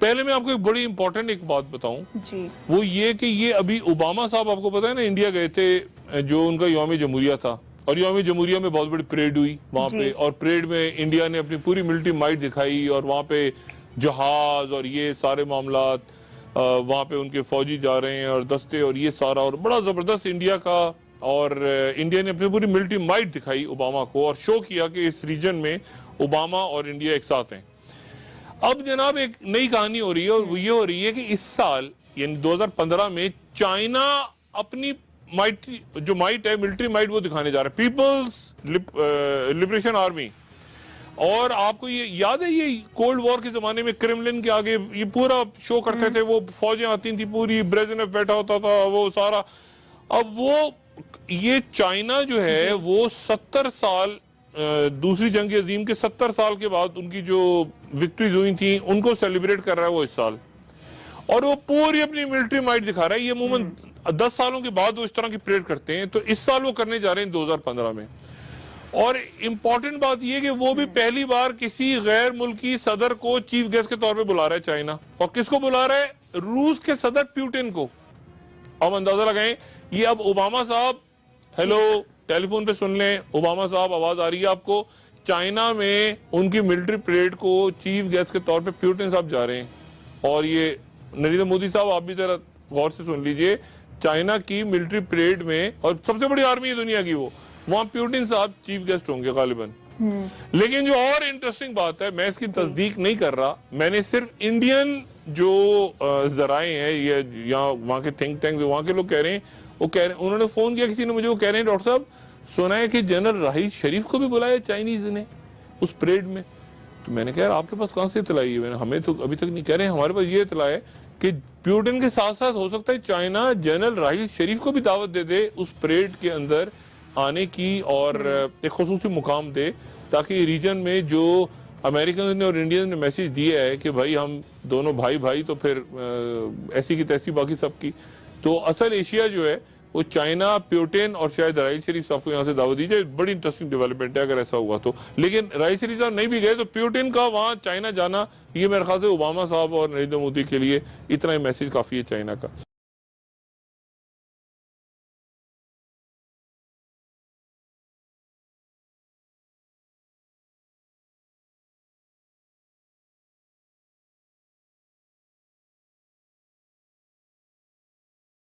پہلے میں آپ کو ایک بڑی امپورٹنٹ ایک بات بتاؤں جی وہ یہ کہ یہ ابھی اوباما صاحب آپ کو پتا ہے نا انڈیا گئے تھے جو ان کا یوم جمہوریہ تھا اور یوم جمہوریہ میں بہت بڑی پریڈ ہوئی وہاں پہ اور پریڈ میں انڈیا نے اپنی پوری ملٹری مائٹ دکھائی اور وہاں پہ جہاز اور یہ سارے معاملات وہاں پہ ان کے فوجی جا رہے ہیں اور دستے اور یہ سارا اور بڑا زبردست انڈیا کا اور انڈیا نے اپنی پوری ملٹری مائٹ دکھائی اوباما کو اور شو کیا کہ اس ریجن میں اوباما اور انڈیا ایک ساتھ ہیں. اب جناب ایک نئی کہانی ہو رہی ہے اور وہ یہ ہو رہی ہے کہ اس سال یعنی 2015 میں چائنا اپنی جو مائٹ ہے ملٹری مائٹ وہ دکھانے جا رہا ہے پیپلز لبریشن آرمی. اور آپ کو یہ یاد ہے یہ کولڈ وار کے زمانے میں کرملن کے آگے یہ پورا شو کرتے تھے وہ فوجیں آتی تھی پوری بریزنف بیٹھا ہوتا تھا وہ سارا. اب وہ یہ چائنا جو ہے وہ 70 سال دوسری جنگ عظیم کے 70 سال کے بعد ان کی جو وکٹریز ہوئی تھیں ان کو سیلیبریٹ کر رہا ہے وہ اس سال اور وہ پوری اپنی ملٹری مائٹ دکھا رہا ہے. یہ عموماً 10 سالوں کے بعد وہ اس طرح کی پریڈ کرتے ہیں تو اس سال وہ کرنے جا رہے ہیں 2015 میں. اور امپورٹنٹ بات یہ کہ وہ بھی پہلی بار کسی غیر ملکی صدر کو چیف گیسٹ کے طور پہ بلا رہا ہے چائنا. اور کس کو بلا رہا ہے؟ روس کے صدر پیوٹن کو. اب اندازہ لگائیں یہ اب اوباما صاحب ہیلو ٹیلی فون پہ سن لیں اوباما صاحب آواز آ رہی ہے آپ کو چائنا میں ان کی ملٹری پریڈ کو چیف گیسٹ کے طور پہ پیوٹن صاحب جا رہے ہیں. اور یہ نریندر مودی صاحب آپ بھی ذرا غور سے سن لیجئے چائنا کی ملٹری پریڈ میں اور سب سے بڑی آرمی ہے دنیا کی وہ وہاں پیوٹن صاحب چیف گیسٹ ہوں گے غالباً. لیکن جو اور انٹرسٹنگ بات ہے میں اس کی تصدیق نہیں کر رہا میں نے صرف انڈین جو ذرائع ہیں یا وہاں کے تھنک ٹینک وہاں کے لوگ کہہ رہے ہیں وہ کہہ رہے ہیں انہوں نے فون کیا کسی نے مجھے وہ کہہ رہے ہیں ڈاکٹر صاحب سنا ہے کہ جنرل راحیل شریف کو بھی بلایا چائنیز نے اس پریڈ میں. تو میں نے کہا آپ کے پاس کہاں سے اطلاع ہے ہمیں تو ابھی تک نہیں کہہ رہے ہیں ہمارے پاس یہ اطلاع ہے کہ پیوٹن کے ساتھ ساتھ ہو سکتا ہے چائنا جنرل راحیل شریف کو بھی دعوت دے دے اس پریڈ کے اندر آنے کی اور ایک خصوصی مقام دے تاکہ ریجن میں جو امریکنز نے اور انڈینز نے میسیج دیا ہے کہ بھائی ہم دونوں بھائی تو پھر ایسی کی تیسی باقی سب کی. تو اصل ایشیا جو ہے وہ چائنا پیوٹن اور شاید راحیل شریف صاحب کو یہاں سے دعوت دی جائے. بڑی انٹرسٹنگ ڈیولپمنٹ ہے اگر ایسا ہوا تو. لیکن راحیل شریف صاحب نہیں بھی گئے تو پیوٹن کا وہاں چائنا جانا یہ میرے خیال سے اوباما صاحب اور نریندر مودی کے لیے اتنا ہی میسیج کافی ہے چائنا کا.